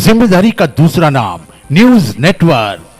जिम्मेदारी का दूसरा नाम न्यूज नेटवर्क।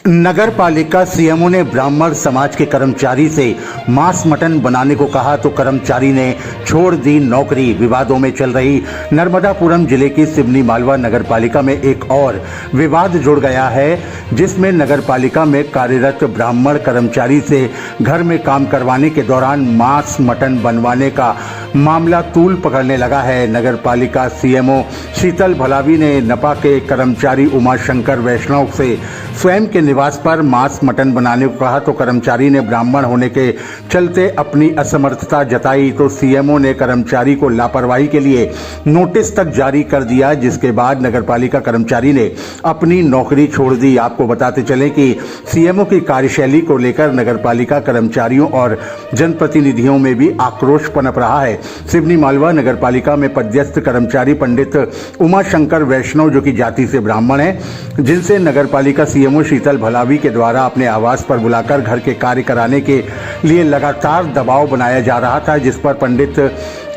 नगर पालिका सीएमओ ने ब्राह्मण समाज के कर्मचारी से मांस मटन बनाने को कहा तो कर्मचारी ने छोड़ दी नौकरी। विवादों में चल रही नर्मदापुरम जिले की सिवनी मालवा नगर पालिका में एक और विवाद जुड़ गया है, जिसमें नगर पालिका में कार्यरत ब्राह्मण कर्मचारी से घर में काम करवाने के दौरान मांस मटन बनवाने का मामला तूल पकड़ने लगा है। नगर पालिका सीएमओ शीतल भलावी ने नपा के कर्मचारी उमाशंकर वैष्णव से स्वयं के निवास पर मांस मटन बनाने को कहा तो कर्मचारी ने ब्राह्मण होने के चलते अपनी असमर्थता जताई तो सीएमओ ने कर्मचारी को लापरवाही के लिए नोटिस तक जारी कर दिया, जिसके बाद नगरपालिका कर्मचारी ने अपनी नौकरी छोड़ दी। आपको बताते चलें कि सीएमओ की कार्यशैली को लेकर नगरपालिका कर्मचारियों और जनप्रतिनिधियों में भी आक्रोश पनप रहा है। सिवनी मालवा नगरपालिका में पदस्थ कर्मचारी पंडित उमाशंकर वैष्णव, जो कि जाति से ब्राह्मण है, जिनसे नगरपालिका सीएमओ शीतल भलावी के द्वारा अपने आवास पर बुलाकर घर के कार्य कराने के लिए लगातार दबाव बनाया जा रहा था, जिस पर पंडित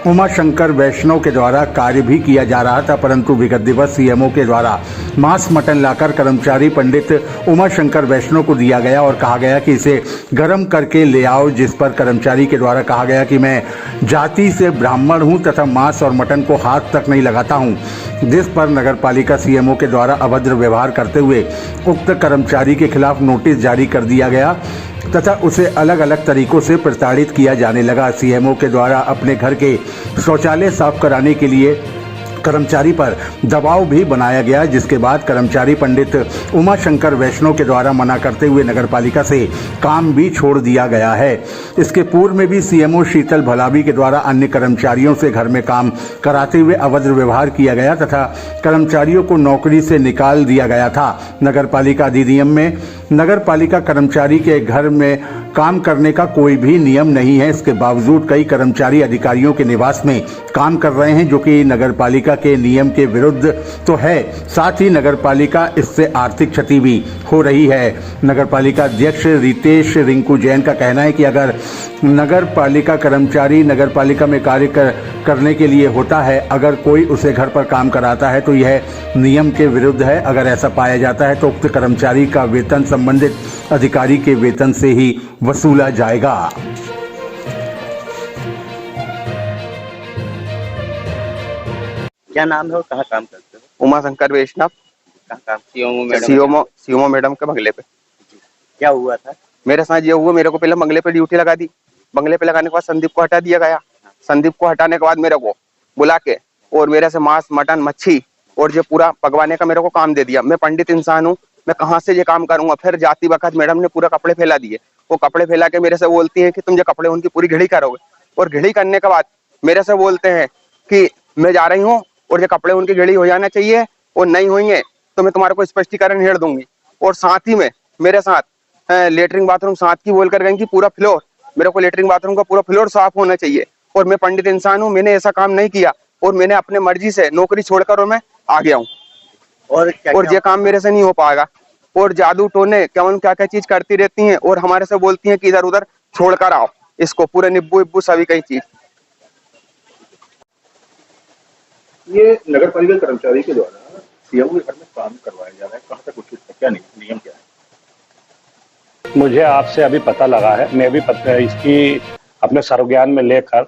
उमाशंकर वैष्णव के द्वारा कार्य भी किया जा रहा था, परंतु विगत दिवस सीएमओ के द्वारा मांस मटन लाकर कर्मचारी पंडित उमाशंकर वैष्णव को दिया गया और कहा गया कि इसे गर्म करके ले आओ, जिस पर कर्मचारी के द्वारा कहा गया कि मैं जाति से ब्राह्मण हूं तथा मांस और मटन को हाथ तक नहीं लगाता हूं, जिस पर नगरपालिका सीएमओ के द्वारा अभद्र व्यवहार करते हुए उक्त कर्मचारी के खिलाफ नोटिस जारी कर दिया गया तथा उसे अलग अलग तरीकों से प्रताड़ित किया जाने लगा। सीएमओ के द्वारा अपने घर के शौचालय साफ कराने के लिए कर्मचारी पर दबाव भी बनाया गया, जिसके बाद कर्मचारी पंडित उमाशंकर वैष्णव के द्वारा मना करते हुए नगरपालिका से काम भी छोड़ दिया गया है। इसके पूर्व में भी सीएमओ शीतल भलावी के द्वारा अन्य कर्मचारियों से घर में काम कराते हुए अभद्र व्यवहार किया गया तथा कर्मचारियों को नौकरी से निकाल दिया गया था। नगरपालिका अधिनियम में नगरपालिका कर्मचारी के घर में काम करने का कोई भी नियम नहीं है। इसके बावजूद कई कर्मचारी अधिकारियों के निवास में काम कर रहे हैं, जो कि नगरपालिका के नियम के विरुद्ध तो है, साथ ही नगरपालिका इससे आर्थिक क्षति भी हो रही है। नगरपालिका अध्यक्ष रितेश रिंकू जैन का कहना है कि अगर नगरपालिका कर्मचारी नगरपालिका में कार्य करने के लिए होता है, अगर कोई उसे घर पर काम कराता है तो यह नियम के विरुद्ध है। अगर ऐसा पाया जाता है तो उक्त कर्मचारी का वेतन संबंधित अधिकारी के वेतन से ही वसूला जाएगा। क्या नाम है और कहाँ काम करते हो? उमाशंकर वैष्णव। कहाँ काम? सीएमओ मैडम के बंगले पे। क्या हुआ था? मेरे साथ ये हुआ, मेरे को पहले बंगले पे ड्यूटी लगा दी। बंगले पे लगाने के बाद संदीप को हटा दिया गया। संदीप को हटाने के बाद मेरे को बुला के और मेरे से मांस मटन मच्छी और ये पूरा पकवाने का मेरे को काम दे दिया। मैं पंडित इंसान हूँ, मैं कहाँ से ये काम करूंगा। फिर जाती वक्त मैडम ने पूरा कपड़े फैला दिए। वो कपड़े फैला के मेरे से बोलती है कि तुम ये कपड़े उनकी पूरी घड़ी करोगे, और घड़ी करने के बाद मेरे से बोलते हैं कि मैं जा रही हूँ और ये कपड़े उनकी घड़ी हो जाना चाहिए, और नहीं होंगे तो मैं तुम्हारे को स्पष्टीकरण हेड़ दूंगी। और साथ ही में मेरे साथ लेटरिन बाथरूम साथ की बोल कर गए कि पूरा फ्लोर, मेरे को लेटरिन बाथरूम का पूरा फ्लोर साफ होना चाहिए, और मैं पंडित इंसान हूँ, मैंने ऐसा काम नहीं किया और मैंने अपने मर्जी से नौकरी छोड़कर और मैं आ गया हूँ। और ये काम मेरे से नहीं हो पाएगा। और जादू टोने क्या क्या चीज करती रहती हैं और हमारे से बोलती हैं कि इधर उधर छोड़कर आओ इसको, पूरे निब्बू इब्बू सभी कई चीज। ये नगर पालिका कर्मचारी के द्वारा सीएमओ के घर में काम करवाया जा रहा है, कहाँ तक उचित है, क्या नियम क्या है? मुझे आपसे अभी पता लगा है, मैं भी इसकी अपने सर्वज्ञान में लेकर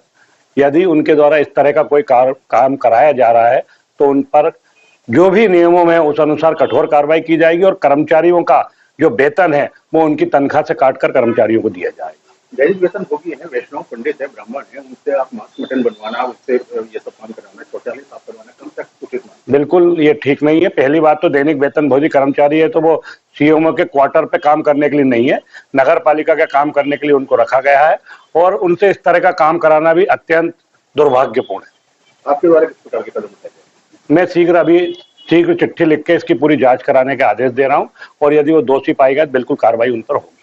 यदि उनके द्वारा इस तरह का कोई काम कराया जा रहा है तो उन पर जो भी नियमों में उस अनुसार कठोर कार्रवाई की जाएगी, और कर्मचारियों का जो वेतन है वो उनकी तनख्वाह से काटकर कर्मचारियों को दिया जाएगा। दैनिक वेतन होगी है, वैष्णव पंडित है, ब्राह्मण है, उनसे आप मांस मटन बनवाना, उससे ये सब काम कराना, शौचालय साफ करवाना, कम तक उचित नहीं? बिल्कुल ये ठीक नहीं है। पहली बात तो दैनिक वेतन भोजी कर्मचारी है तो वो सीएमओ के क्वार्टर पे काम करने के लिए नहीं है, नगर पालिका का काम करने के लिए उनको रखा गया है, और उनसे इस तरह का काम कराना भी अत्यंत दुर्भाग्यपूर्ण है। आपके द्वारा किस प्रकार के कदम उठाए जाएंगे? मैं शीघ्र चिट्ठी लिख के इसकी पूरी जांच कराने के आदेश दे रहा हूं, और यदि वो दोषी पाई गए तो बिल्कुल कार्रवाई उन पर होगी।